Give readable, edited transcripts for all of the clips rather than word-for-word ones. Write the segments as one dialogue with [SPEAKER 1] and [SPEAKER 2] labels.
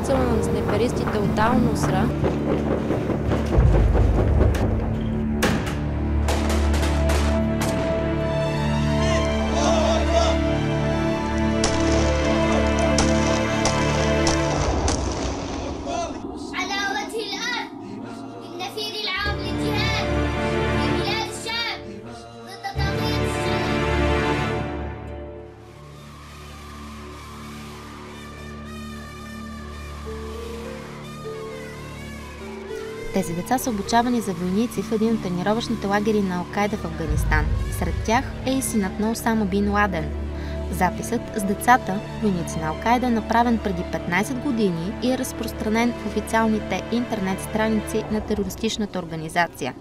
[SPEAKER 1] ръководител на снайперистите от Ал-Нусра, Тези деца са обучавани за войници в един от тренировъчните лагери на Ал-Кайда в Афганистан. Сред тях е и синът на Осама Бин Ладен. Записът с децата, войници на Ал-Кайда, е направен преди 15 години и е разпространен в официалните интернет страници на терористичната организация.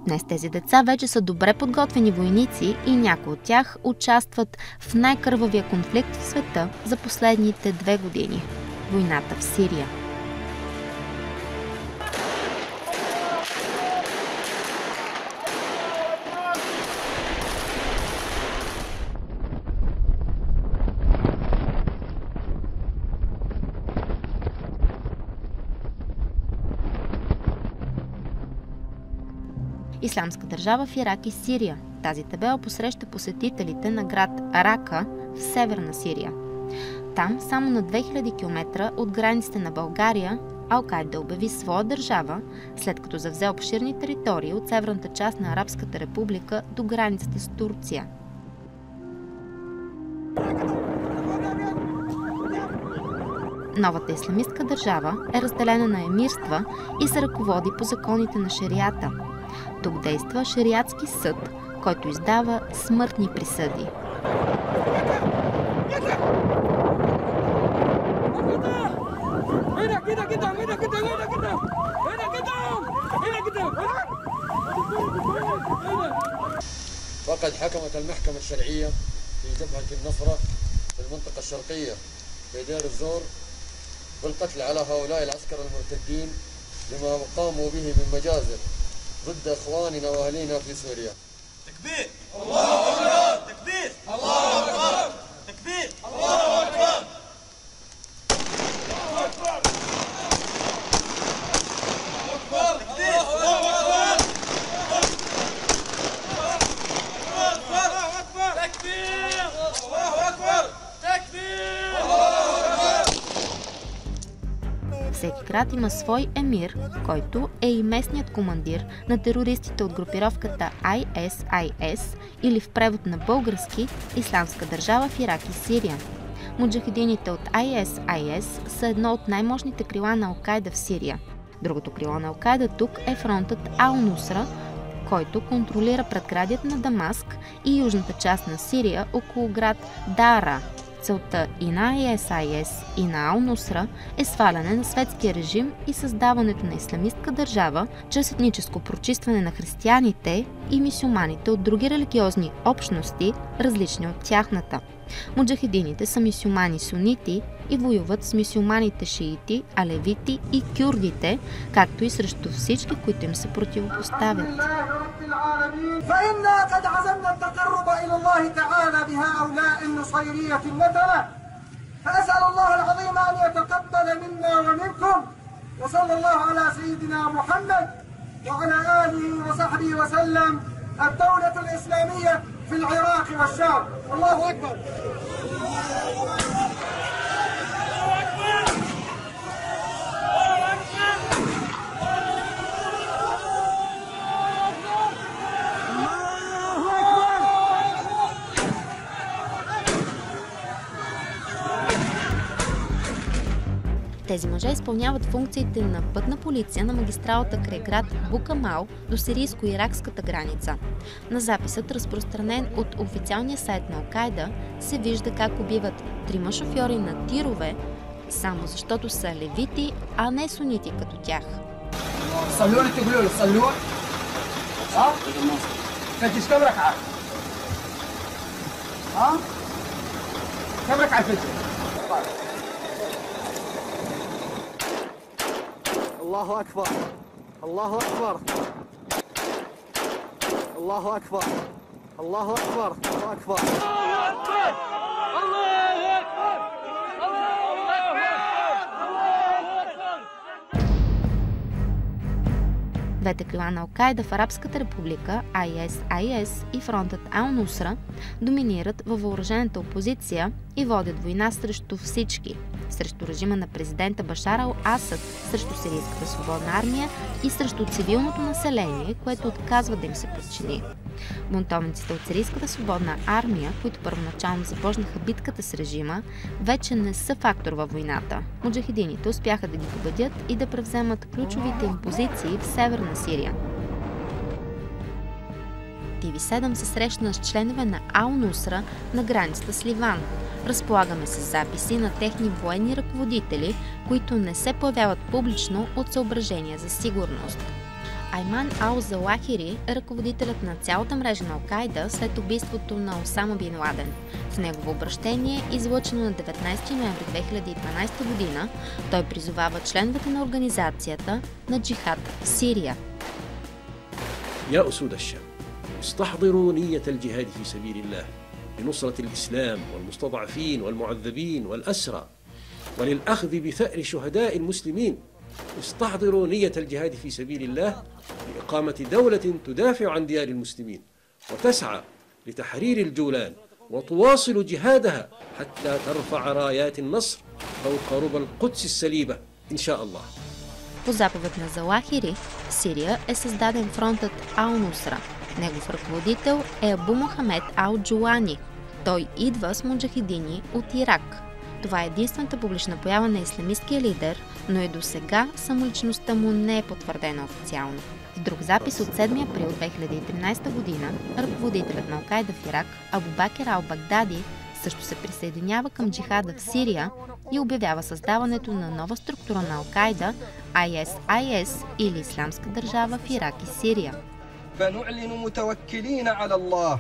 [SPEAKER 1] Днес тези деца вече са добре подготвени войници и някои от тях участват в най-кървавия конфликт в света за последните 2 години – войната в Сирия. Ислямска държава в Ирак и Сирия. Тази табела посреща посетителите на град Рака в северна Сирия. Там, само на 2000 км от границите на България, Ал-Кайда обяви своя държава, след като завзе обширни територии от северната част на Арабската република до границата с Турция. Новата ислямистка държава е разделена на емирства и се ръководи по законите на шериата. Тук действа шериатски съд, който издава смъртни присъди.
[SPEAKER 2] وقد حكمت المحكمة الشرعية في جبهة النصرة في المنطقة الشرقية في دير الزور بالقتل على هؤلاء العسكر المرتدين لما قاموا به من مجازر ضد إخواننا وأهلينا في سوريا. تكبير! الله أكبر! تكبير! الله أكبر! تكبير! الله أكبر! الله أكبر! تكبير! الله أكبر! تكبير! الله أكبر! تكبير!
[SPEAKER 1] Всеки град има свой емир, който е и местният командир на терористите от групировката ISIS или в превод на български Исламска държава в Ирак и Сирия. Муджахидините от ISIS са едно от най-мощните крила на Ал-Кайда в Сирия. Другото крило на Ал-Кайда тук е фронтът Ал-Нусра, който контролира предградието на Дамаск и южната част на Сирия около град Дара. Целта и на ISIS, и на Ал-Нусра е сваляне на светския режим и създаването на ислямистка държава чрез етническо прочистване на християните и мюсюлманите от други религиозни общности, различни от тяхната. Муджахидините са мюсюлмани сунити и воюват с мюсюлманите шиити, алевити и кюрдите, както и срещу всички, които им се противопоставят.
[SPEAKER 3] في العراق والشام الله أكبر.
[SPEAKER 1] Тези мъже изпълняват функциите на пътна полиция на магистралата край град Букамал до сирийско-иракската граница. На записът, разпространен от официалния сайт на Ал-Кайда, се вижда как убиват 3 шофьори на тирове, само защото са левити, а не сунити като тях.
[SPEAKER 3] الله أكبر الله أكبر الله أكبر الله أكبر الله أكبر الله أكبر الله أكبر الله أكبر
[SPEAKER 1] Двете крила на Ал-Кайда в Арабската република, ISIS и фронтът Ал-Нусра, доминират във въоръжената опозиция и водят война срещу всички. Срещу режима на президента Башар Ал-Асад, срещу Сирийската свободна армия и срещу цивилното население, което отказва да им се подчини. Бунтовниците от Сирийската свободна армия, които първоначално започнаха битката с режима, вече не са фактор във войната. Муджахидините успяха да ги победят и да превземат ключовите им позиции в северна Сирия. TV7 се срещна с членове на Ал-Нусра на границата с Ливан. Разполагаме с записи на техни военни ръководители, които не се появяват публично от съображения за сигурност. Айман Ал-Залахири е ръководителят на цялата мрежа на Ал-Кайда след убийството на Осама бин Ладен. В негово обращение, излъчено на 19 ноември 2012 година, той призовава членовете на организацията на джихад в Сирия.
[SPEAKER 4] يا أسود الشام استحضروا نية الجهاد في سبيل الله لنصرة الإسلام والمستضعفين والمعذبين والأسرى وللأخذ بثأر شهداء المسلمين. استحضروا نية الجهاد في سبيل الله لإقامة دولة تدافع عن ديار المسلمين وتسعى لتحرير الجولان وتواصل جهادها حتى ترفع رايات النصر فوق ربى القدس السليبة إن شاء الله.
[SPEAKER 1] По заповед на Залахири, в Сирия е създаден фронтът Ал-Нусра. Негов ръководител е Абу Мохамед Ал-Джулани. Той идва с муджахидини от Ирак. Това е единствената публична поява на ислямисткия лидер, но и до сега самоличността му не е потвърдена официално. В друг запис от 7 април 2013 година, ръководителят на Ал-Кайда в Ирак, Абу Бакер Ал-Багдади, също се присъединява към джихада в Сирия и обявява създаването на нова структура на Ал-Кайда, ISIS или Ислямска държава в Ирак и Сирия.
[SPEAKER 5] فنعلن متوكلين على الله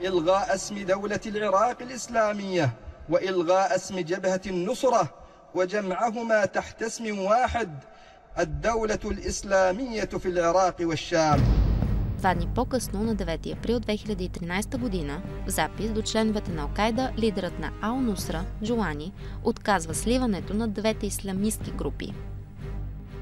[SPEAKER 5] إلغاء اسم دولة العراق الإسلامية وإلغاء اسم جبهة النصرة وجمعهما تحت اسم واحد الدولة الإسلامية في العراق والشام.
[SPEAKER 1] 2 дни по-късно, на 9 април 2013 година, в запис до членовете на Ал-Кайда, лидерът на Ал-Нусра, Джулани, отказва сливането на двете исламистки групи.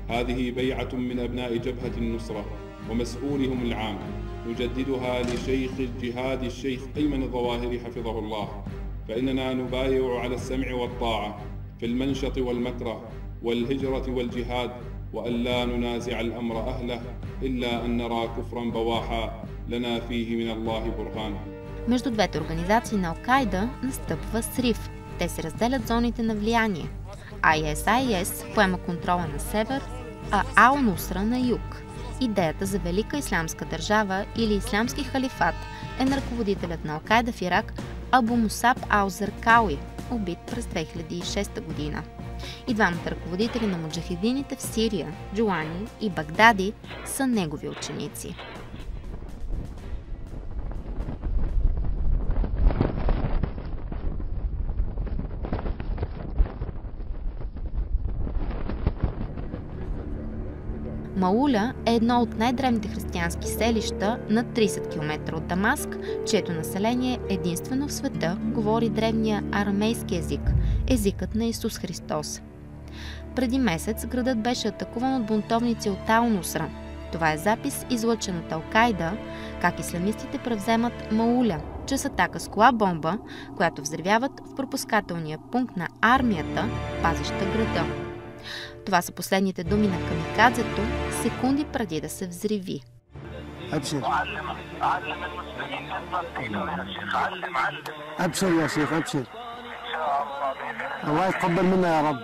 [SPEAKER 6] هذه بيعة من أبناء جبهة النصرة ومسؤولهم العام نجددها لشيخ الجهاد الشيخ أيمن الظواهري حفظه الله فإننا نبايع على السمع والطاعة في المنشط والمكره والهجرة والجهاد وأن لا ننازع الأمر أهله إلا أن نرى كفرا بواحا لنا فيه من الله برهان.
[SPEAKER 1] Между двете организации на Ал-Кайда настъпва срив. Те се разделят зоните на влияние. ISIS поема контрола на север, а Ал-Нусра на юг. Идеята за Велика ислямска държава или ислямски халифат е на ръководителят на Ал-Кайда в Ирак Абу Мусаб Ал-Заркауи, убит през 2006 година. И двамата ръководители на муджахидините в Сирия, Джулани и Багдади, са негови ученици. Мауля е едно от най-древните християнски селища над 30 км от Дамаск, чието население единствено в света говори древния арамейски език, езикът на Исус Христос. Преди месец градът беше атакуван от бунтовници от Ал-Нусра. Това е запис, излъчен от Ал-Кайда, как ислямистите превземат Мауля, чрез атака с кола-бомба, която взривяват в пропускателния пункт на армията, пазеща града. Това са последните думи на камикадзето, секунди преди да се взриви.
[SPEAKER 3] أبشر أبشر يا شيخ أبشر الله يتقبل منا يا رب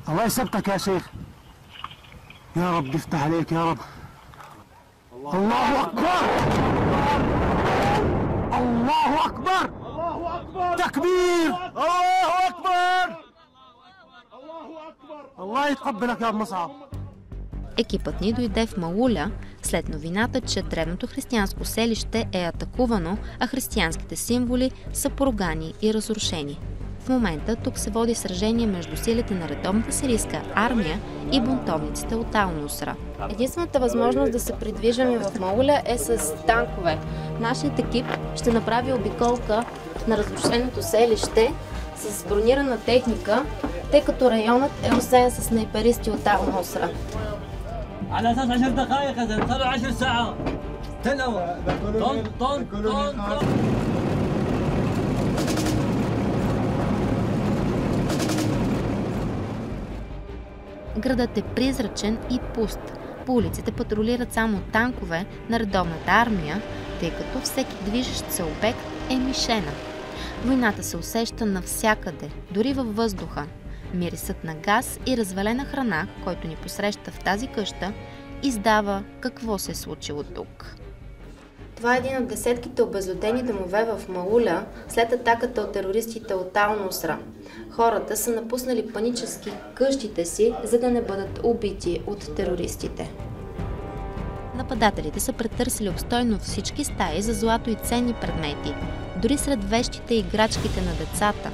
[SPEAKER 3] الله يثبتك يا شيخ يا رب يفتح عليك يا رب الله أكبر الله أكبر تكبير الله أكبر الله يتقبلك يا مصعب.
[SPEAKER 1] Екипът ни дойде в Мауля след новината, че древното християнско селище е атакувано, а християнските символи са поругани и разрушени. В момента тук се води сражение между силите на редовната сирийска армия и бунтовниците от Ал-Нусра. Единствената възможност да се придвижваме в Мауля е с танкове. Нашият екип ще направи обиколка на разрушеното селище с бронирана техника тъй като районът е осеян с снайперисти от Ал-Нусра.
[SPEAKER 7] على اساس 10 دقائق يا زلمه صاروا 10 ساعات استنوا طن
[SPEAKER 1] Градът е призрачен и пуст. По улиците патрулират само танкове на редовната армия, тъй като всеки движещ се обект е мишена. Войната се усеща навсякъде, дори във въздуха. Мирисът на газ и развалена храна, който ни посреща в тази къща, издава какво се е случило тук. Това е един от десетките обезлюдени домове в Мауля след атаката от терористите от Ал-Нусра. Хората са напуснали панически къщите си, за да не бъдат убити от терористите. Нападателите са претърсили обстойно всички стаи за злато и ценни предмети, дори сред вещите и играчките на децата.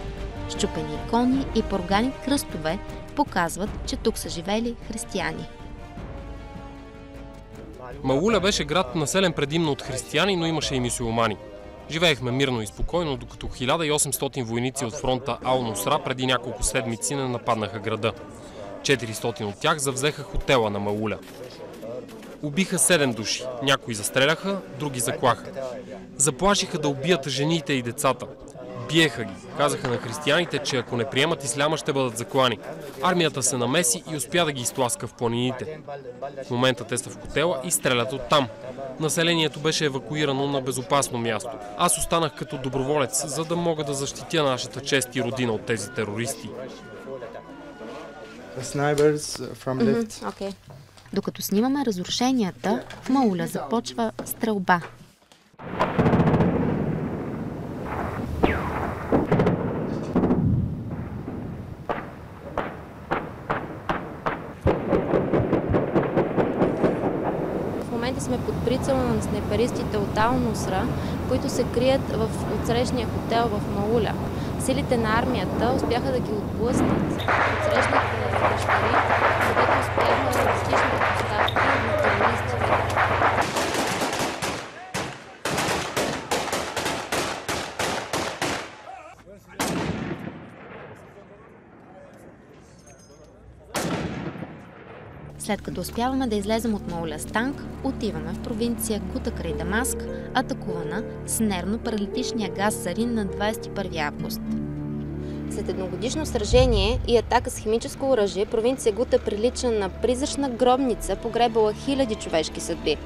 [SPEAKER 1] Счупени икони и поргани кръстове показват, че тук са живели християни.
[SPEAKER 8] Мауля беше град населен предимно от християни, но имаше и мюсюлмани. Живеехме мирно и спокойно, докато 1800 войници от фронта Ал-Нусра преди няколко седмици не нападнаха града. 400 от тях завзеха хотела на Мауля. Убиха 7 души. Някои застреляха, други заклаха. Заплашиха да убият жените и децата. Биеха ги. Казаха на християните, че ако не приемат исляма, ще бъдат заклани. Армията се намеси и успя да ги изтласка в планините. В момента те са в хотела и стрелят оттам. Населението беше евакуирано на безопасно място. Аз останах като доброволец, за да мога да защитя нашата чест и родина от тези терористи.
[SPEAKER 1] Докато снимаме разрушенията, в Мауля започва стрелба. Сме под прицела на снайперистите от Ал-Нусра, които се крият в отсрещния хотел в Мауля. Силите на армията успяха да ги отблъснат от срещните дъщери, където успяха различните поставки на терористите. След като успяваме да излезем от Мауля с танк, отиваме в провинция Гута край Дамаск, атакувана с нервно-паралитичния газ Сарин на 21 август. След едногодишно сражение и атака с химическо оръжие, провинция Гута прилича на призрачна гробница, погребала хиляди човешки съдби.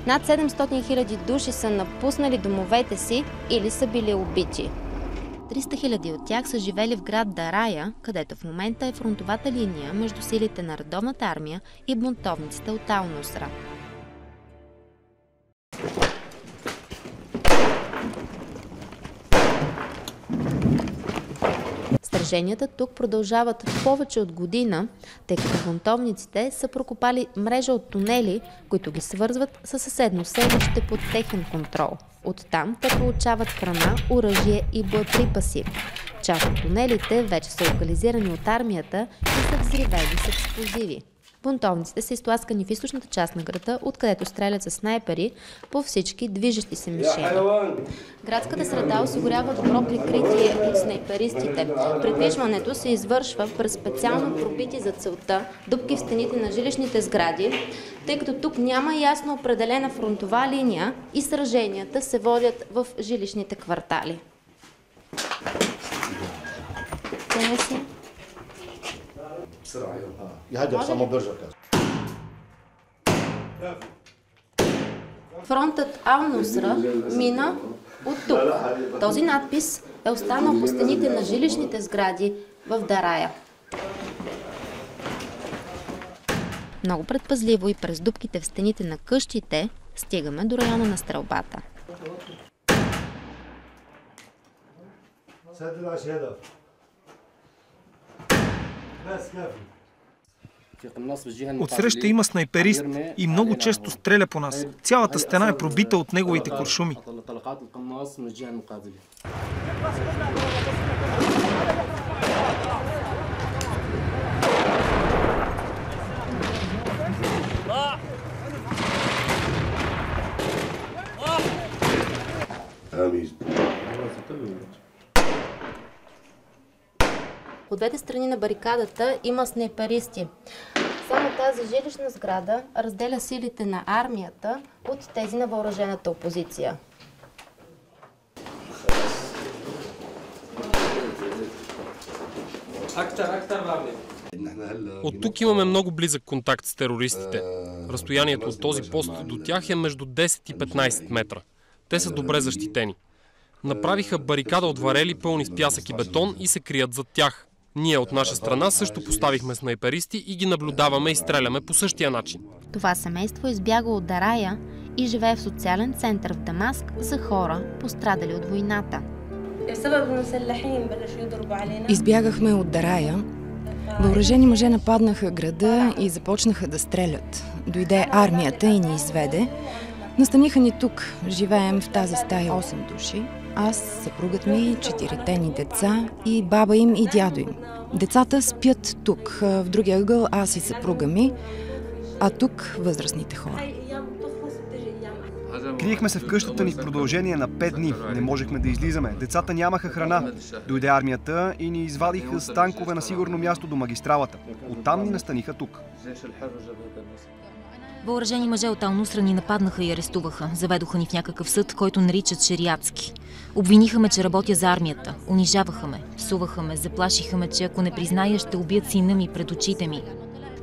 [SPEAKER 1] Над 700 000 души са напуснали домовете си или са били убити. 300 000 от тях са живели в град Дарая, където в момента е фронтовата линия между силите на редовната армия и бунтовниците от Ал-Нусра. Сраженията тук продължават повече от година, тъй като бунтовниците са прокопали мрежа от тунели, които ги свързват със съседно селище под техен контрол. Оттам те получават храна, оръжие и боеприпаси. Част от тунелите вече са локализирани от армията и са взривени с експлозиви. Бунтовниците са изтласкани в източната част на града, откъдето стрелят с снайпери по всички движещи се мишени. Градската среда осигурява добро прикритие от снайперистите. Придвижването се извършва през специално пробити за целта дупки в стените на жилищните сгради, тъй като тук няма ясно определена фронтова линия и сраженията се водят в жилищните квартали. Фронтът Ал-Нусра мина от тук. Този надпис е останал по стените на жилищните сгради в Дарая. Много предпазливо и през дупките в стените на къщите стигаме до района на стрелбата.
[SPEAKER 9] Отсреща има снайперист и много често стреля по нас. Цялата стена е пробита от неговите куршуми.
[SPEAKER 1] По двете страни на барикадата има снайперисти. Само тази жилищна сграда разделя силите на армията от тези на въоръжената опозиция.
[SPEAKER 8] От тук имаме много близък контакт с терористите. Разстоянието от този пост до тях е между 10 и 15 метра. Те са добре защитени. Направиха барикада от варели, пълни с пясък и бетон и се крият зад тях. Ние от наша страна също поставихме снайперисти и ги наблюдаваме и стреляме по същия начин.
[SPEAKER 1] Това семейство избяга от Дарая и живее в социален център в Дамаск за хора, пострадали от войната.
[SPEAKER 10] Избягахме от Дарая. Въоръжени мъже нападнаха града и започнаха да стрелят. Дойде армията и ни изведе. Настаниха ни тук. Живеем в тази стая 8 души. Аз, съпругът ми, 4-те ни деца и баба им и дядо им. Децата спят тук, в другия ъгъл аз и съпруга ми, а тук възрастните хора.
[SPEAKER 11] Криехме се в къщата ни в продължение на 5 дни. Не можехме да излизаме. Децата нямаха храна. Дойде армията и ни извадиха с танкове на сигурно място до магистралата. Оттам ни настаниха тук.
[SPEAKER 12] Въоръжени мъже от Ал-Нусра ни нападнаха и арестуваха. Заведоха ни в някакъв съд, който наричат шериатски. Обвиниха ме, че работя за армията. Унижаваха ме, псуваха ме, заплашиха ме, че ако не призная, ще убият сина ми пред очите ми.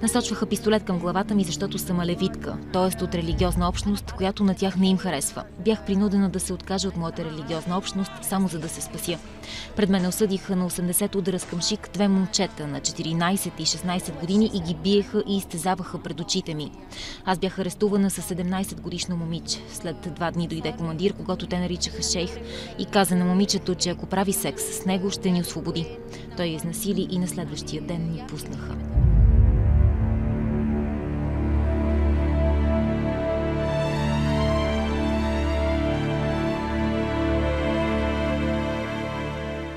[SPEAKER 12] Насочваха пистолет към главата ми, защото съм алевитка, т.е. от религиозна общност, която на тях не им харесва. Бях принудена да се откажа от моята религиозна общност, само за да се спася. Пред мен осъдиха на 80 удара с камшик 2 момчета на 14 и 16 години и ги биеха и изтезаваха пред очите ми. Аз бях арестувана с 17 годишно момиче. След 2 дни дойде командир, когато те наричаха шейх, и каза на момичето, че ако прави секс с него, ще ни освободи. Той я изнасили и на следващия ден ни пуснаха.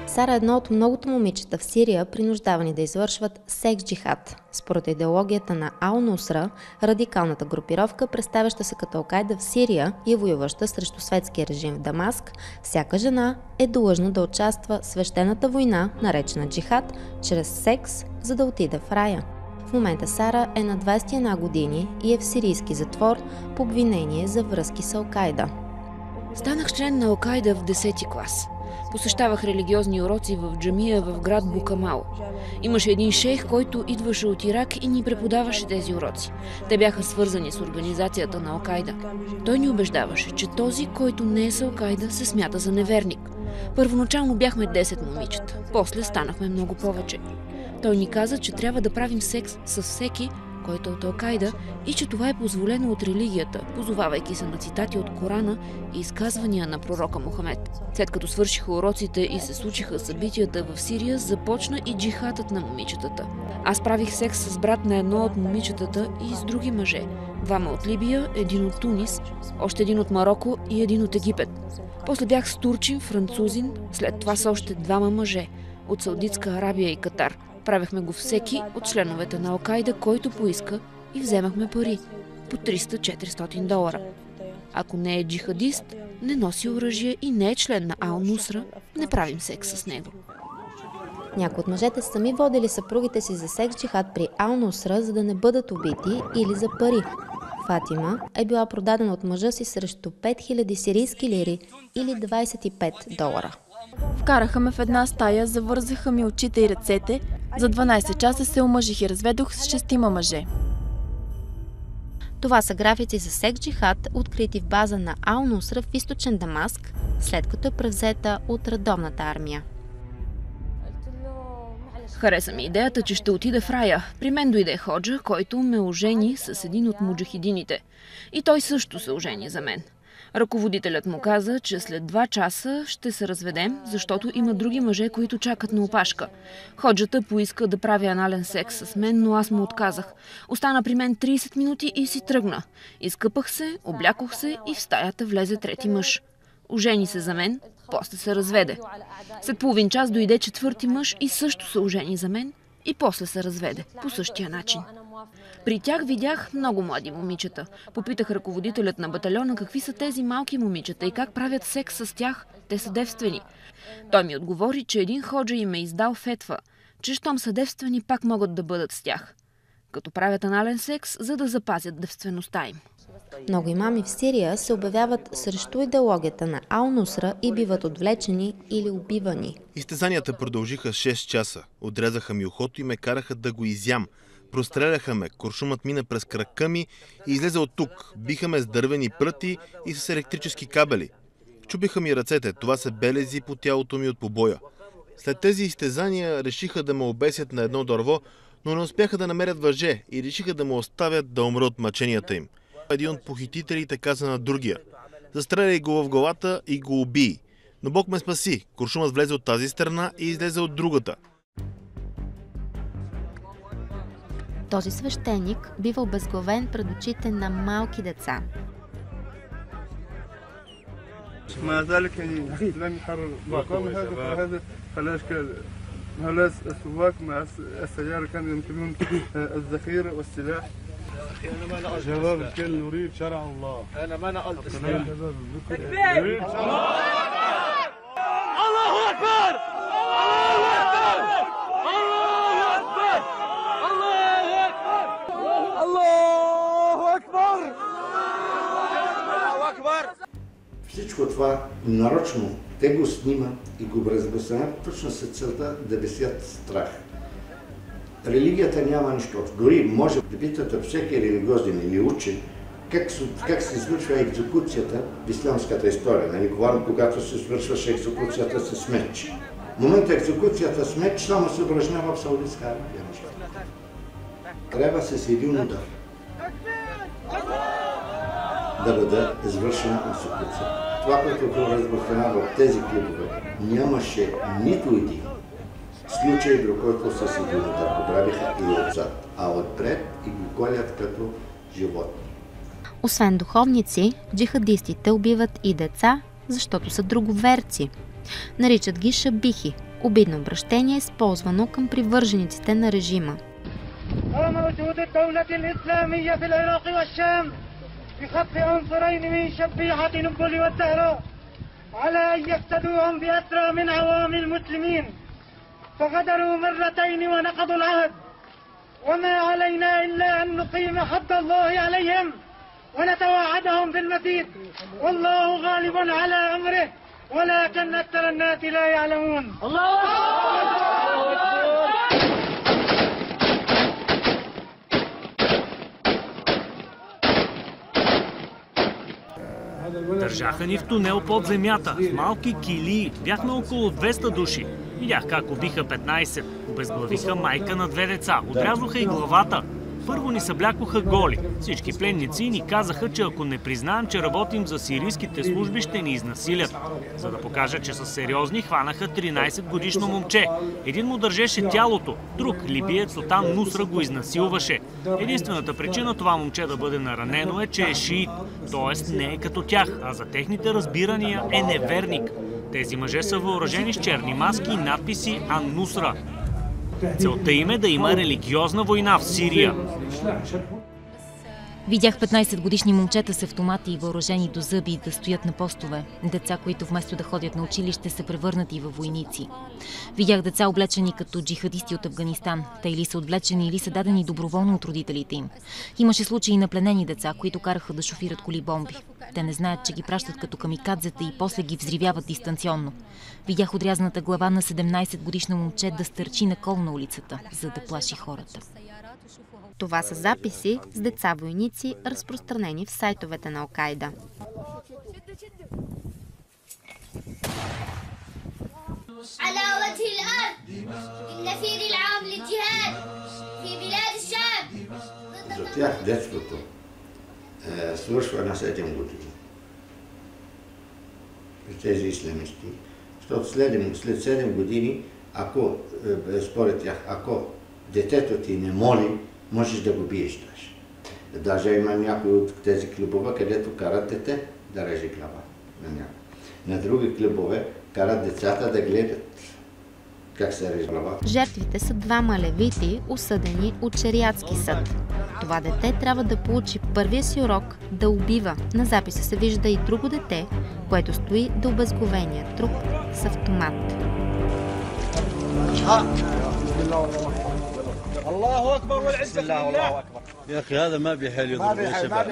[SPEAKER 1] Сара е едно от многото момичета в Сирия, принуждавани да извършват секс джихад. Според идеологията на Ал-Нусра, радикалната групировка, представяща се като Ал-Кайда в Сирия и воюваща срещу светския режим в Дамаск, всяка жена е длъжна да участва в свещената война, наречена джихад, чрез секс, за да отиде в рая. В момента Сара е на 21 години и е в сирийски затвор по обвинение за връзки с Ал-Кайда.
[SPEAKER 13] Станах член на Ал-Кайда в 10-ти клас. Посещавах религиозни уроци в джамия в град Букамал. Имаше един шейх, който идваше от Ирак и ни преподаваше тези уроци. Те бяха свързани с организацията на Ал-Кайда. Той ни убеждаваше, че този, който не е с Ал-Кайда, се смята за неверник. Първоначално бяхме 10 момичета, после станахме много повече. Той ни каза, че трябва да правим секс с всеки, който е от Ал-Кайда, и че това е позволено от религията, позовавайки се на цитати от Корана и изказвания на пророка Мохамед. След като свършиха уроците и се случиха събитията в Сирия, започна и джихадът на момичетата. Аз правих секс с брат на едно от момичетата и с други мъже. 2 от Либия, 1 от Тунис, още 1 от Мароко и 1 от Египет. После бях с турчин, французин, след това с още 2 мъже от Саудитска Арабия и Катар. Правехме го всеки от членовете на Ал-Кайда, който поиска, и вземахме пари по $300-400. Ако не е джихадист, не носи оръжие и не е член на Ал-Нусра, не правим секс с него.
[SPEAKER 1] Някои от мъжете сами водили съпругите си за секс джихад при Ал-Нусра, за да не бъдат убити или за пари. Фатима е била продадена от мъжа си срещу 5000 сирийски лири или $25.
[SPEAKER 14] Вкараха ме в една стая, завързаха ми очите и ръцете. За 12 часа се омъжих и разведох с 6 мъже.
[SPEAKER 1] Това са графици за секс джихад, открити в база на Ал-Нусра в източен Дамаск, след като е превзета от редовната армия.
[SPEAKER 13] Хареса ми идеята, че ще отида в рая. При мен дойде ходжа, който ме ожени с един от муджахидините. И той също се ожени за мен. Ръководителят му каза, че след 2 часа ще се разведем, защото има други мъже, които чакат на опашка. Ходжата поиска да прави анален секс с мен, но аз му отказах. Остана при мен 30 минути и си тръгна. Изкъпах се, облякох се и в стаята влезе 3-ти мъж. Ожени се за мен, после се разведе. След половин час дойде 4-ти мъж и също се ожени за мен и после се разведе по същия начин. При тях видях много млади момичета. Попитах ръководителят на батальона какви са тези малки момичета и как правят секс с тях. Те са девствени. Той ми отговори, че един ходжа им е издал фетва. че щом са девствени, пак могат да бъдат с тях, като правят анален секс, за да запазят девствеността им.
[SPEAKER 1] Много имами в Сирия се обявяват срещу идеологията на Ал-Нусра и биват отвлечени или убивани.
[SPEAKER 15] Изтезанията продължиха 6 часа. Отрезаха ми ухото и ме караха да го изям. Простреляха ме, куршумът мина през крака ми и излезе от тук. Биха ме с дървени пръти и с електрически кабели. Чупиха ми ръцете, това са белези по тялото ми от побоя. След тези изтезания решиха да ме обесят на едно дърво, но не успяха да намерят въже и решиха да ме оставят да умра от мъченията им. Един от похитителите каза на другия: "Застреляй го в главата и го убий." Но Бог ме спаси. Куршумът влезе от тази страна и излезе от другата.
[SPEAKER 1] Този свещеник бива обезглавен пред очите на малки деца.
[SPEAKER 3] شباب الكل نريد شرع الله. انا ما نقلت الله اكبر الله اكبر الله اكبر الله اكبر الله اكبر الله اكبر.
[SPEAKER 16] Всичко това нарочно те го снимат и го разпространят точно с целта да бесят страх. Религията няма нищо. Дори може да питате всеки религиозен или учен как се извършва екзекуцията в ислямската история. Нали, когато се свършваше екзекуцията с меч. В момента екзекуцията с меч само се упражнява в Саудитска Арабия. Трябва с един удар да бъде извършена екзекуция. Това, което го разпространява от тези клипове, нямаше нито един случай, до който с един удар го правиха и отзад, а отпред и го колят като животни.
[SPEAKER 1] Освен духовници, джихадистите убиват и деца, защото са друговерци. Наричат ги шабихи, обидно обращение, използвано към привържениците на режима.
[SPEAKER 17] بخط عنصرين من شبيحة نبل والزهراء على أن يفتدوهم بأسرى من عوام المسلمين فغدروا مرتين ونقضوا العهد وما علينا إلا أن نقيم حد الله عليهم ونتوعدهم بالمزيد والله غالب على أمره ولكن أكثر الناس لا يعلمون. الله أكبر.
[SPEAKER 18] Държаха ни в тунел под земята, в малки килии. Бяхме около 200 души. Видях как убиха 15. Обезглавиха майка на 2 деца. Отрязоха и главата. Първо ни съблякоха голи. Всички пленници ни казаха, че ако не признаем, че работим за сирийските служби, ще ни изнасилят. За да покажат, че са сериозни, хванаха 13-годишно момче. Един му държеше тялото, друг либиец от Ал-Нусра го изнасилваше. Единствената причина това момче да бъде наранено е, че е шиит, т.е. не е като тях, а за техните разбирания е неверник. Тези мъже са въоръжени с черни маски и надписи Ал-Нусра. Целта им е да има религиозна война в Сирия.
[SPEAKER 12] Видях 15-годишни момчета с автомати и въоръжени до зъби да стоят на постове. Деца, които вместо да ходят на училище, са превърнати във войници. Видях деца облечени като джихадисти от Афганистан. Те или са отвлечени, или са дадени доброволно от родителите им. Имаше случаи на пленени деца, които караха да шофират коли-бомби. Те не знаят, че ги пращат като камикадзета и после ги взривяват дистанционно. Видях отрязаната глава на 17-годишно момче да стърчи на кол на улицата, за да плаши хората.
[SPEAKER 1] Това са записи с деца-войници, разпространени в сайтовете на Ал-Кайда.
[SPEAKER 16] За тях детството свършва на 7 години. При тези ислямисти. Защото след 7 години, ако, според тях, ако детето ти не моли, можеш да го биеш даже. Даже има някои от тези клубове, където карат дете да реже глава на някой. На други клубове карат децата да гледат как се реже глава.
[SPEAKER 1] Жертвите са 2 левити, осъдени от шериатски съд. Това дете трябва да получи първия си урок да убива. На записа се вижда и друго дете, което стои до обезглавения труп с автомат.
[SPEAKER 7] الله اكبر والعزه لله. الله اكبر يا اخي هذا ما بيحل يضرب يا شباب.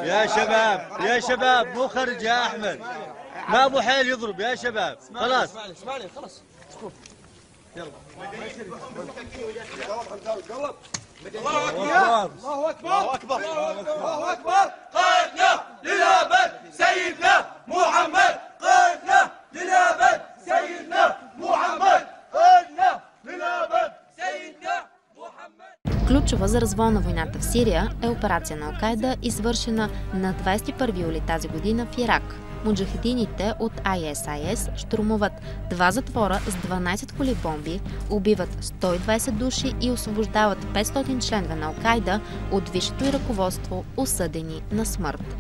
[SPEAKER 7] يا شباب يا شباب مو خرج يا احمد. ما ابو حيل يضرب يا شباب. خلاص اسمعني خلاص. يلا الله اكبر الله اكبر الله اكبر. قائدنا للابد سيدنا محمد. قائدنا للابد سيدنا محمد. قائدنا للابد سيدنا محمد.
[SPEAKER 1] Ключова за развоя на войната в Сирия е операция на Ал-Кайда, извършена на 21 юли тази година в Ирак. Муджахидините от ISIS щурмуват 2 затвора с 12 коли бомби, убиват 120 души и освобождават 500 членове на Ал-Кайда от висшето й ръководство, осъдени на смърт.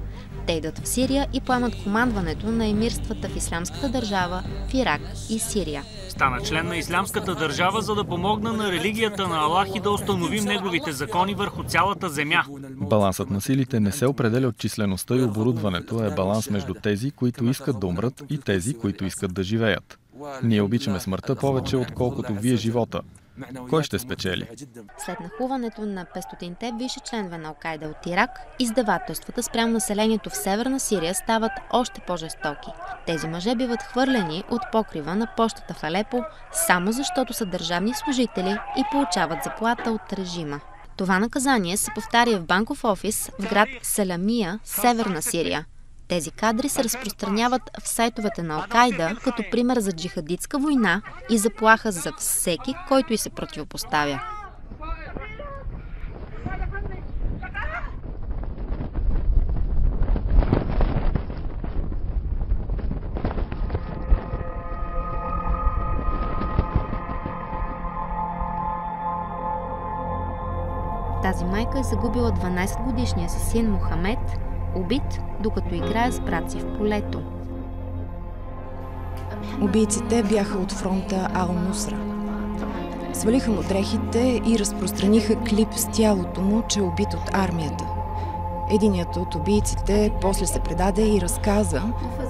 [SPEAKER 1] Те идват в Сирия и поемат командването на емирствата в Ислямската държава в Ирак и Сирия.
[SPEAKER 18] Стана член на Ислямската държава, за да помогна на религията на Аллах и да установим неговите закони върху цялата земя.
[SPEAKER 19] Балансът на силите не се определя от числеността и оборудването, е баланс между тези, които искат да умрат, и тези, които искат да живеят. Ние обичаме смъртта повече, отколкото вие живота. Кой ще спечели?
[SPEAKER 1] След нахлуването на 500-те висши членове на Ал-Кайда от Ирак, издевателствата спрямо населението в Северна Сирия стават още по-жестоки. Тези мъже биват хвърлени от покрива на пощата в Алепо, само защото са държавни служители и получават заплата от режима. Това наказание се повтаря в банков офис в град Саламия, Северна Сирия. Тези кадри се разпространяват в сайтовете на Ал-Кайда като пример за джихадитска война и заплаха за всеки, който й се противопоставя. Тази майка е загубила 12-годишния си син Мохамед, убит, докато играе с брат си в полето.
[SPEAKER 10] Убийците бяха от фронта Ал-Нусра. Свалиха му дрехите и разпространиха клип с тялото му, че е убит от армията. Единият от убийците после се предаде и разказа,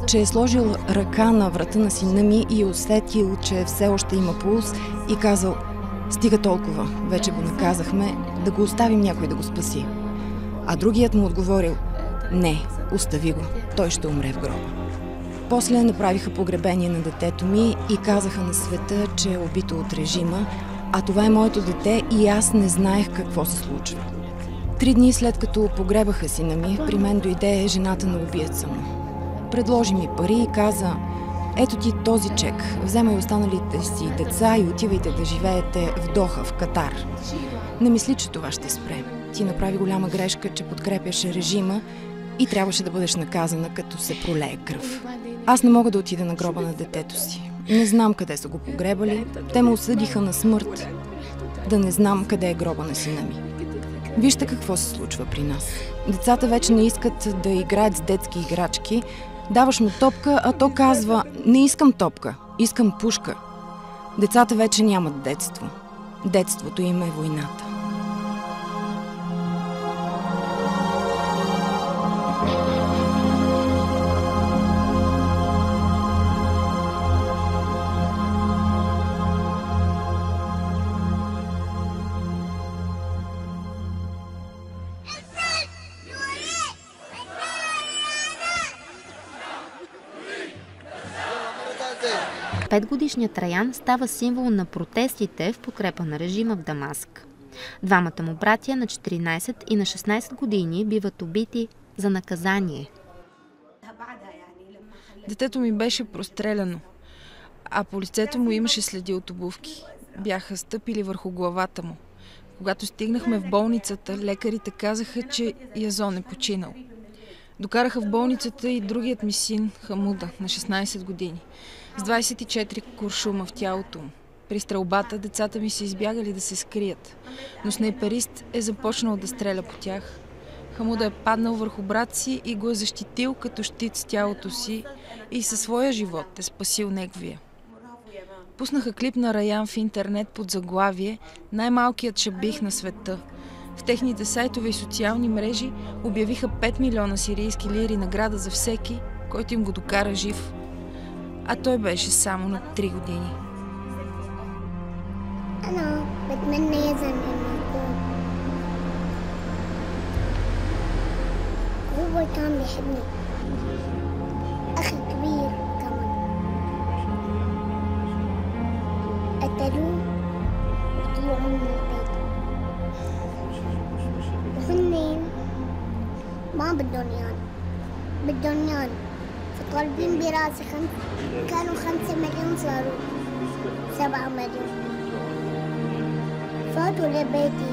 [SPEAKER 10] че е сложил ръка на врата на сина ми и е усетил, че все още има пулс и казал: "Стига толкова, вече го наказахме, да го оставим някой да го спаси." А другият му отговорил: "Не, остави го, той ще умре в гроба." После направиха погребение на детето ми и казаха на света, че е убито от режима, а това е моето дете и аз не знаех какво се случва. 3 дни след като погребаха сина ми, при мен дойде жената на убиеца му. Предложи ми пари и каза: "Ето ти този чек, вземай останалите си деца и отивайте да живеете в Доха, в Катар. Не мисли, че това ще спре. Ти направи голяма грешка, че подкрепяше режима и трябваше да бъдеш наказана, като се пролее кръв. Аз не мога да отида на гроба на детето си. Не знам къде са го погребали. Те ме осъдиха на смърт. Да не знам къде е гроба на сина ми." Вижте какво се случва при нас. Децата вече не искат да играят с детски играчки. Даваш му топка, а то казва: "Не искам топка, искам пушка." Децата вече нямат детство. Детството им е войната.
[SPEAKER 1] Петгодишният Раян става символ на протестите в подкрепа на режима в Дамаск. Двамата му братя на 14 и на 16 години биват убити за наказание.
[SPEAKER 20] Детето ми беше простреляно, а по лицето му имаше следи от обувки. Бяха стъпили върху главата му. Когато стигнахме в болницата, лекарите казаха, че Язон е починал. Докараха в болницата и другият ми син, Хамуда, на 16 години, с 24 куршума в тялото му. При стрелбата децата ми са избягали да се скрият, но снайперист е започнал да стреля по тях. Хамуда е паднал върху брат си и го е защитил като щит с тялото си и със своя живот е спасил неговия. Пуснаха клип на Раян в интернет под заглавие "Най-малкият шабих на света". В техните сайтове и социални мрежи обявиха 5 милиона сирийски лири награда за всеки, който им го докара жив. А той беше само на 3 години.
[SPEAKER 21] بتمنى يزن إنه يكون هو كان بيحبني، أخي كبير كمان، قتلوه وطلعوه من البيت، وهن ما بدهم بدهم فطالبين براسي كانوا 5 مليون صاروا 7 مليون، فاتوا لبيتي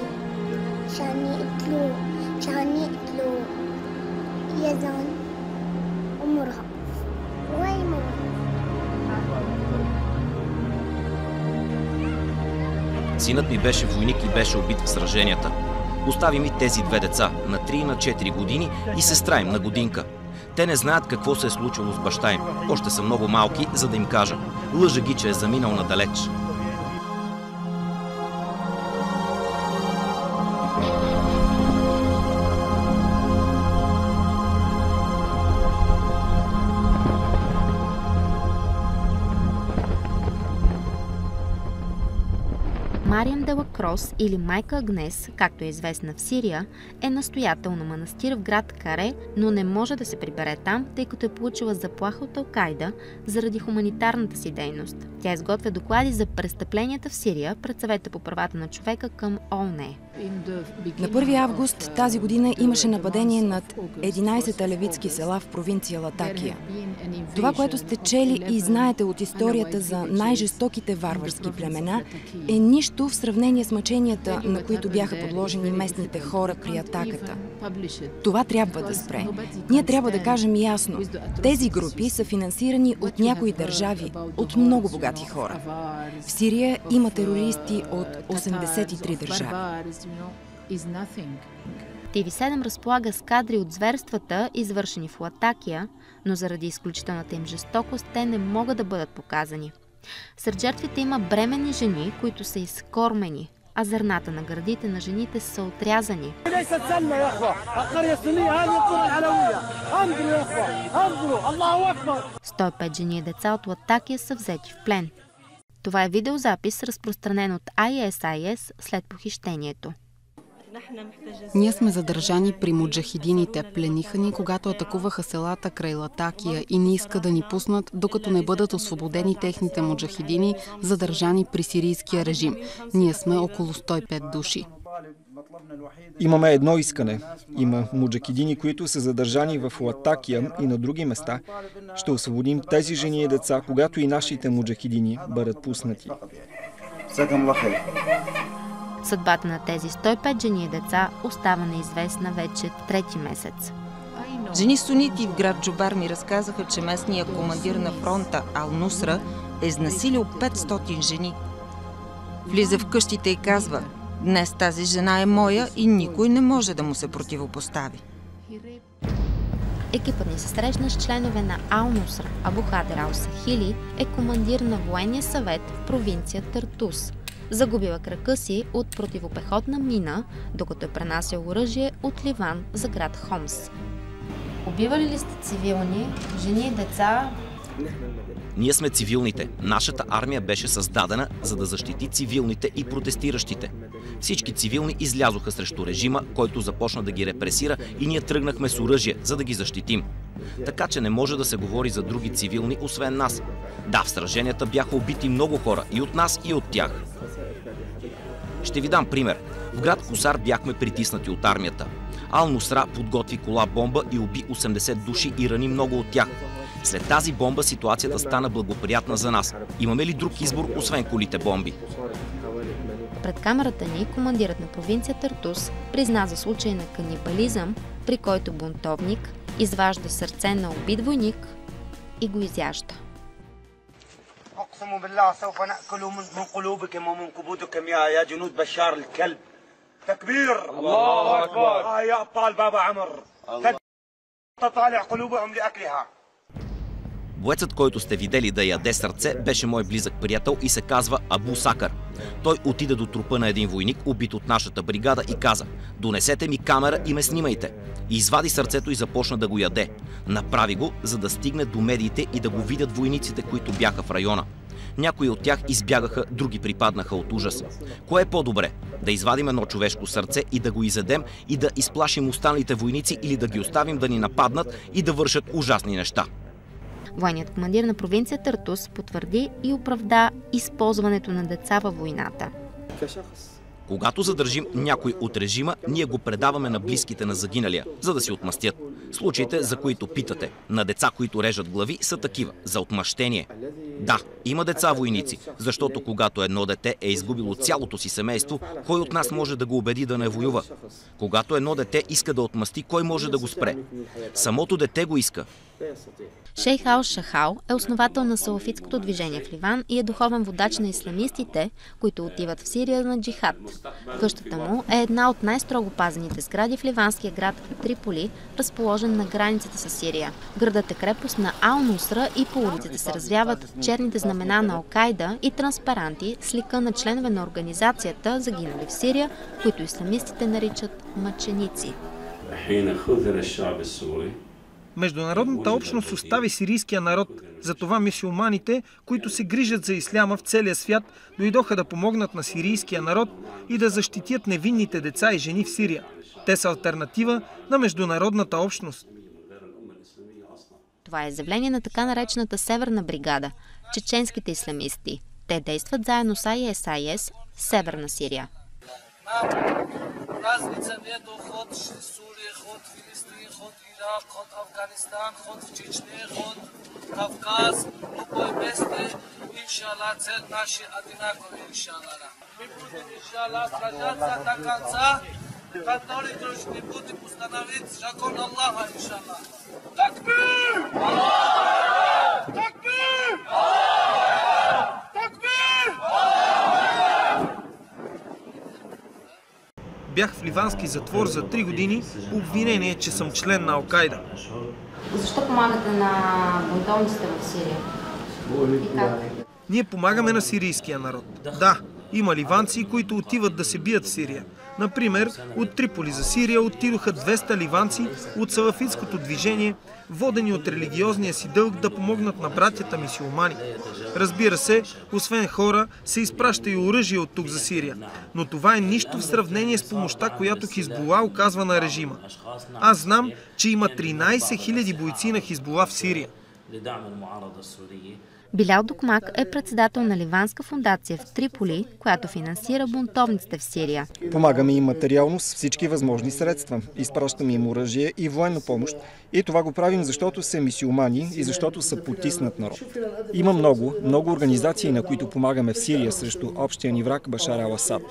[SPEAKER 21] عشان يقتلوا يزن ومرهق
[SPEAKER 22] Синът ми беше войник и беше убит в сраженията. Остави ми тези 2 деца, на 3 и на 4 години, и сестра им на годинка. Те не знаят какво се е случило с баща им. Още са много малки, за да им кажа. Лъжа ги, че е заминал надалеч.
[SPEAKER 1] Мариям де ла Крос или Майка Агнес, както е известна в Сирия, е настоятел на манастир в град Каре, но не може да се прибере там, тъй като е получила заплаха от Ал-Кайда заради хуманитарната си дейност. Тя изготвя доклади за престъпленията в Сирия пред Съвета по правата на човека към ООН.
[SPEAKER 10] На 1 август тази година имаше нападение над 11 алевитски села в провинция Латакия. Това, което сте чели и знаете от историята за най-жестоките варварски племена, е нищо в сравнение с мъченията, на които бяха подложени местните хора при атаката. Това трябва да спре. Ние трябва да кажем ясно, тези групи са финансирани от някои държави, от много богати хора. В Сирия има терористи от 83 държави.
[SPEAKER 1] ТВ7 разполага с кадри от зверствата, извършени в Латакия, но заради изключителната им жестокост те не могат да бъдат показани. Сред жертвите има бременни жени, които са изкормени, а зърната на гърдите на жените са отрязани. 105 жени и деца от Латакия са взети в плен. Това е видеозапис, разпространен от ISIS след похищението.
[SPEAKER 23] Ние сме задържани при муджахидините. Плениха ни, когато атакуваха селата край Латакия и не иска да ни пуснат, докато не бъдат освободени техните муджахидини, задържани при сирийския режим. Ние сме около 105 души.
[SPEAKER 9] Имаме едно искане. Има муджахидини, които са задържани в Латакия и на други места. Ще освободим тези жени и деца, когато и нашите муджахидини бъдат пуснати.
[SPEAKER 1] Съдбата на тези 105 жени и деца остава неизвестна вече 3-ти месец.
[SPEAKER 24] Жени сунити в град Джубар ми разказаха, че местният командир на фронта Ал-Нусра е изнасилил 500 жени. Влиза в къщите и казва: "Днес тази жена е моя и никой не може да му се противопостави."
[SPEAKER 1] Екипът ни се срещна с членове на Ал-Нусра. Абу Хадер Ал-Сахили е командир на военния съвет в провинция Тартус. Загубила крака си от противопехотна мина, докато е пренасял оръжие от Ливан за град Хомс. Убивали ли сте цивилни, жени и деца?
[SPEAKER 22] Ние сме цивилните. Нашата армия беше създадена, за да защити цивилните и протестиращите. Всички цивилни излязоха срещу режима, който започна да ги репресира, и ние тръгнахме с оръжие, за да ги защитим. Така че не може да се говори за други цивилни, освен нас. Да, в сраженията бяха убити много хора, и от нас, и от тях. Ще ви дам пример. В град Кусар бяхме притиснати от армията. Ал-Нусра подготви кола-бомба и уби 80 души и рани много от тях. След тази бомба ситуацията стана благоприятна за нас. Имаме ли друг избор, освен колите бомби?
[SPEAKER 1] Пред камерата ни командирът на провинция Тартус призна за случай на канибализъм, при който бунтовник изважда сърце на убит войник и го изяжда.
[SPEAKER 25] أقسم بالله سوف نأكل من قلوبكم ومن كبودكم يا جنود بشار الكلب. تكبير الله أكبر. يا أبطال بابا عمر. تطالع قلوبهم لأكلها.
[SPEAKER 22] Боецът, който сте видели да яде сърце, беше мой близък приятел и се казва Абу Сакър. Той отиде до трупа на един войник, убит от нашата бригада, и каза: "Донесете ми камера и ме снимайте." И извади сърцето и започна да го яде. Направи го, за да стигне до медиите и да го видят войниците, които бяха в района. Някои от тях избягаха, други припаднаха от ужас. Кое е по-добре? Да извадим едно човешко сърце и да го изедем и да изплашим останалите войници, или да ги оставим да ни нападнат и да вършат ужасни неща?
[SPEAKER 1] Военният командир на провинция Тартус потвърди и оправда използването на деца във войната.
[SPEAKER 22] Когато задържим някой от режима, ние го предаваме на близките на загиналия, за да си отмъстят. Случаите, за които питате, на деца, които режат глави, са такива, за отмъщение. Да, има деца войници, защото когато едно дете е изгубило цялото си семейство, кой от нас може да го убеди да не воюва? Когато едно дете иска да отмъсти, кой може да го спре? Самото дете го иска.
[SPEAKER 1] Шейх Ал-Шахал е основател на салафитското движение в Ливан и е духовен водач на исламистите, които отиват в Сирия на джихад. Къщата му е една от най-строго пазените сгради в ливанския град Триполи, разположен на границата с Сирия. Градът е крепост на Ал-Нусра и по улиците се развяват черните знамена на Ал-Кайда и транспаранти с лика на членове на организацията, загинали в Сирия, които исламистите наричат мъченици.
[SPEAKER 2] Международната общност остави сирийския народ. Затова мюсюлманите, които се грижат за исляма в целия свят, дойдоха да помогнат на сирийския народ и да защитят невинните деца и жени в Сирия. Те са алтернатива на международната общност.
[SPEAKER 1] Това е изявление на така наречената Северна бригада, чеченските исламисти. Те действат заедно с ISIS в Северна Сирия.
[SPEAKER 4] خود افغانستان خود چچنه خود کافکاز любое место иншаллах цель наши одинаковые иншаллах. Мы будем иншаллах сражаться до конца, который должны будем установить закон Аллаха иншаллах. Такбир! Такбир! Такбир!
[SPEAKER 2] Бях в ливански затвор за 3 години по обвинение, че съм член на Ал-Кайда.
[SPEAKER 1] Защо помагате на бунтовниците в Сирия? И как?
[SPEAKER 2] Ние помагаме на сирийския народ. Да, има ливанци, които отиват да се бият в Сирия. Например, от Триполи за Сирия отидоха 200 ливанци от салафитското движение, водени от религиозния си дълг да помогнат на братята мюсюлмани. Разбира се, освен хора, се изпраща и оръжие от тук за Сирия. Но това е нищо в сравнение с помощта, която Хизбула оказва на режима. Аз знам, че има 13 000 бойци на Хизбула в Сирия.
[SPEAKER 1] Билял Докмак е председател на ливанска фундация в Триполи, която финансира бунтовниците в Сирия.
[SPEAKER 9] Помагаме им материално с всички възможни средства. Изпращаме им оръжие и военна помощ. И това го правим, защото са мюсюлмани и защото са потиснат народ. Има много организации, на които помагаме в Сирия срещу общия ни враг Башар Ал-Асад.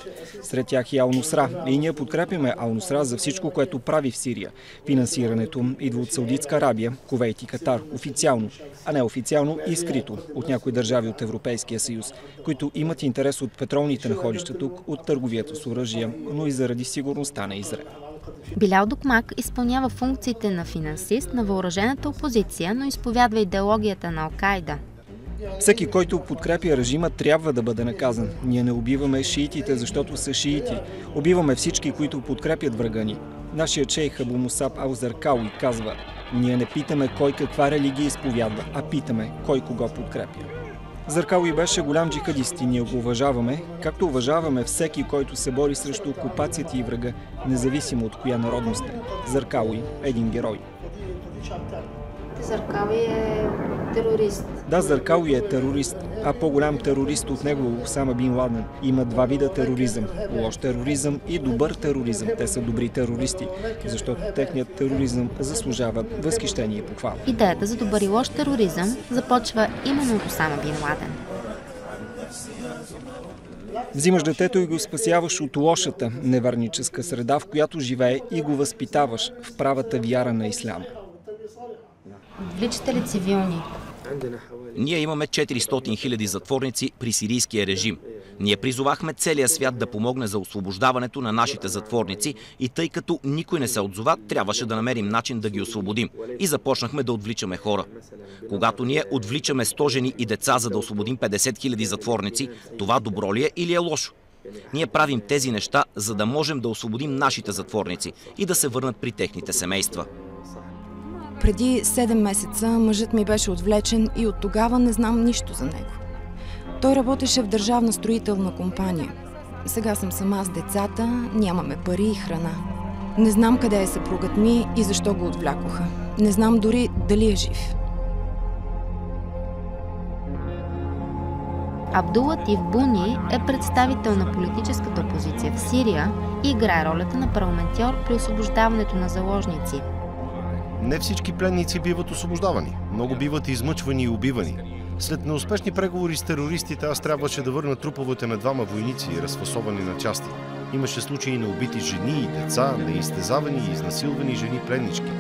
[SPEAKER 9] Сред тях и Ал-Нусра. И ние подкрепяме Ал-Нусра за всичко, което прави в Сирия. Финансирането идва от Саудитска Арабия, Кувейт и Катар. Официално, а не официално и скрито от някои държави от Европейския съюз, които имат интерес от петролните находища тук, от търговията с оръжия, но и заради сигурността на Израел.
[SPEAKER 1] Билял Докмак изпълнява функциите на финансист на въоръжената опозиция, но изповядва идеологията на Ал-Кайда.
[SPEAKER 9] Всеки, който подкрепя режима, трябва да бъде наказан. Ние не убиваме шиитите, защото са шиити. Убиваме всички, които подкрепят врага ни. Нашият шейх Абу Мусаб Ал-Заркауи казва: ние не питаме кой каква религия изповядва, а питаме кой кого подкрепя. Заркауи беше голям джихадист и ние го уважаваме, както уважаваме всеки, който се бори срещу окупацията и врага, независимо от коя народност е. Заркауи е един герой.
[SPEAKER 1] Заркауи е терорист.
[SPEAKER 9] Да, Заркауи е терорист, а по-голям терорист от него Осама бин Ладен. Има два вида тероризъм – лош тероризъм и добър тероризъм. Те са добри терористи, защото техният тероризъм заслужава възхищение и похвала.
[SPEAKER 1] Идеята за добър и лош тероризъм започва именно от Осама бин Ладен.
[SPEAKER 9] Взимаш детето и го спасяваш от лошата, неверническа среда, в която живее, и го възпитаваш в правата вяра на исляма.
[SPEAKER 1] Вличате ли цивилни?
[SPEAKER 22] Ние имаме 400 000 затворници при сирийския режим. Ние призовахме целия свят да помогне за освобождаването на нашите затворници и тъй като никой не се отзова, трябваше да намерим начин да ги освободим. И започнахме да отвличаме хора. Когато ние отвличаме 100 жени и деца, за да освободим 50 000 затворници, това добро ли е или е лошо? Ние правим тези неща, за да можем да освободим нашите затворници и да се върнат при техните семейства.
[SPEAKER 10] Преди 7 месеца мъжът ми беше отвлечен и от тогава не знам нищо за него. Той работеше в държавна строителна компания. Сега съм сама с децата, нямаме пари и храна. Не знам къде е съпругът ми и защо го отвлякоха. Не знам дори дали е жив.
[SPEAKER 1] Абдул-Латиф Буни е представител на политическата опозиция в Сирия и играе ролята на парламентьор при освобождаването на заложници.
[SPEAKER 5] Не всички пленници биват освобождавани. Много биват измъчвани и убивани. След неуспешни преговори с терористите, аз трябваше да върна труповете на двама войници, разфасовани на части. Имаше случаи на убити жени и деца, на изтезавани и изнасилвани жени пленнички.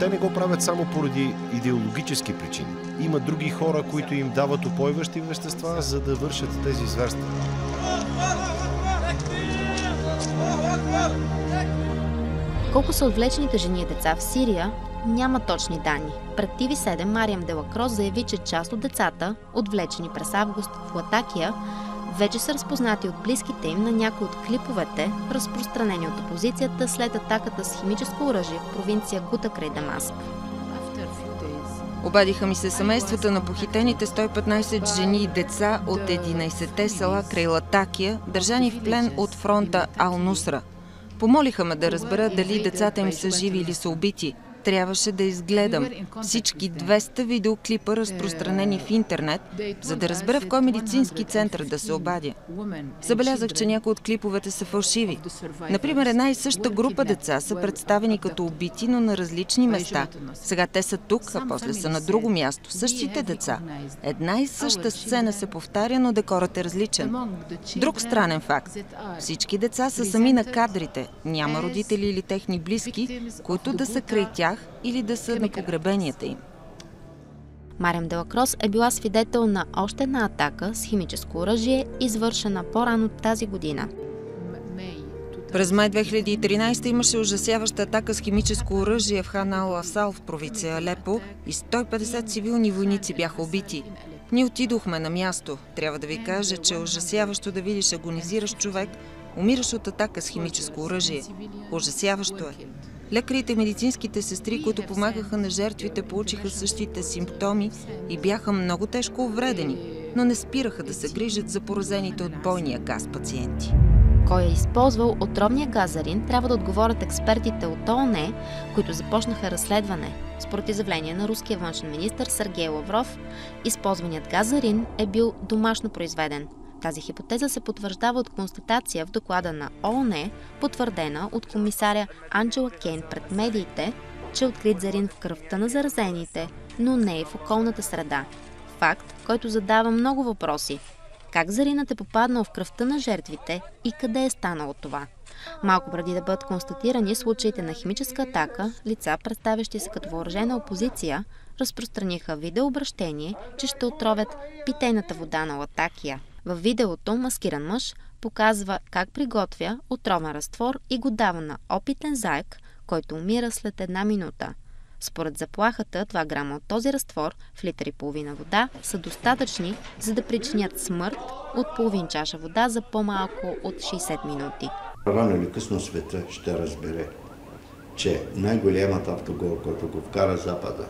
[SPEAKER 5] Те не го правят само поради идеологически причини. Има други хора, които им дават упойващи вещества, за да вършат тези зверства.
[SPEAKER 1] Колко са отвлечените жени и деца в Сирия, няма точни данни. Пред TV7 Мариам де Лакрос заяви, че част от децата, отвлечени през август в Латакия, вече са разпознати от близките им на някои от клиповете, разпространени от опозицията след атаката с химическо оръжие в провинция Гута край Дамаск.
[SPEAKER 24] Обадиха ми се семействата на похитените 115 жени и деца от 11-те села край Латакия, държани в плен от фронта Ал-Нусра. Помолиха ме да разбера дали децата им са живи или са убити. Трябваше да изгледам всички 200 видеоклипа, разпространени в интернет, за да разбера в кой медицински център да се обадя. Забелязах, че някои от клиповете са фалшиви. Например, една и съща група деца са представени като убити, но на различни места. Сега те са тук, а после са на друго място. Същите деца. Една и съща сцена се повтаря, но декорът е различен. Друг странен факт. Всички деца са сами на кадрите. Няма родители или техни близки, които да са край тях или да са на погребенията им.
[SPEAKER 1] Мариам де Лакрос е била свидетел на още една атака с химическо оръжие, извършена по-рано тази година.
[SPEAKER 24] През май 2013 имаше ужасяваща атака с химическо оръжие в Хан Ал-Асал в провинция Алепо и 150 цивилни войници бяха убити. Ние отидохме на място. Трябва да ви кажа, че е ужасяващо да видиш агонизиращ човек, умираш от атака с химическо оръжие. Ужасяващо е. Лекарите и медицинските сестри, които помагаха на жертвите, получиха същите симптоми и бяха много тежко увредени, но не спираха да се грижат за поразените от бойния газ пациенти.
[SPEAKER 1] Кой е използвал отровния газ зарин, трябва да отговорят експертите от ООН, които започнаха разследване. Според изявление на руския външен министър Сергей Лавров, използваният газ зарин е бил домашно произведен. Тази хипотеза се потвърждава от констатация в доклада на ООН, потвърдена от комисаря Анджела Кейн пред медиите, че е открит зарин в кръвта на заразените, но не и в околната среда. Факт, който задава много въпроси. Как заринът е попаднал в кръвта на жертвите и къде е станало това? Малко преди да бъдат констатирани случаите на химическа атака, лица, представящи се като въоръжена опозиция, разпространиха видеообращение, че ще отровят питейната вода на Латакия. В видеото маскиран мъж показва как приготвя отровен разтвор и го дава на опитен заек, който умира след 1 минута. Според заплахата, 2 грама от този разтвор в литър и половина вода са достатъчни, за да причинят смърт от половин чаша вода за по-малко от 60 минути.
[SPEAKER 16] Рано или късно света ще разбере, че най-големата автогол, който го вкара Запада,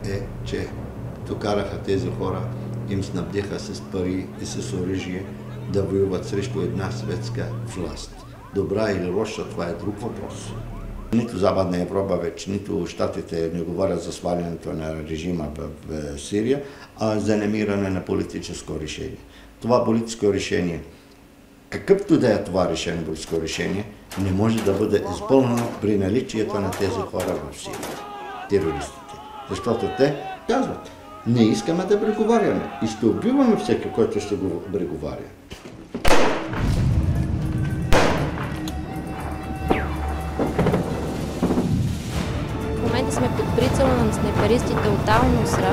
[SPEAKER 16] е, че докараха тези хора, им снабдиха с пари и с оръжие да воюват срещу една светска власт. Добра или лоша, това е друг въпрос. Нито Западна Европа вече, нито Щатите не говорят за свалянето на режима в Сирия, а за намиране на политическо решение. Това политическо решение, какъвто да е това решение, политическо решение, не може да бъде изпълнено при наличието на тези хора в Сирия, терористите. Защото те казват, не искаме да преговаряме и ще убиваме всеки, който ще го преговаря.
[SPEAKER 1] В момента сме под прицела на снайперистите от Ал-Нусра.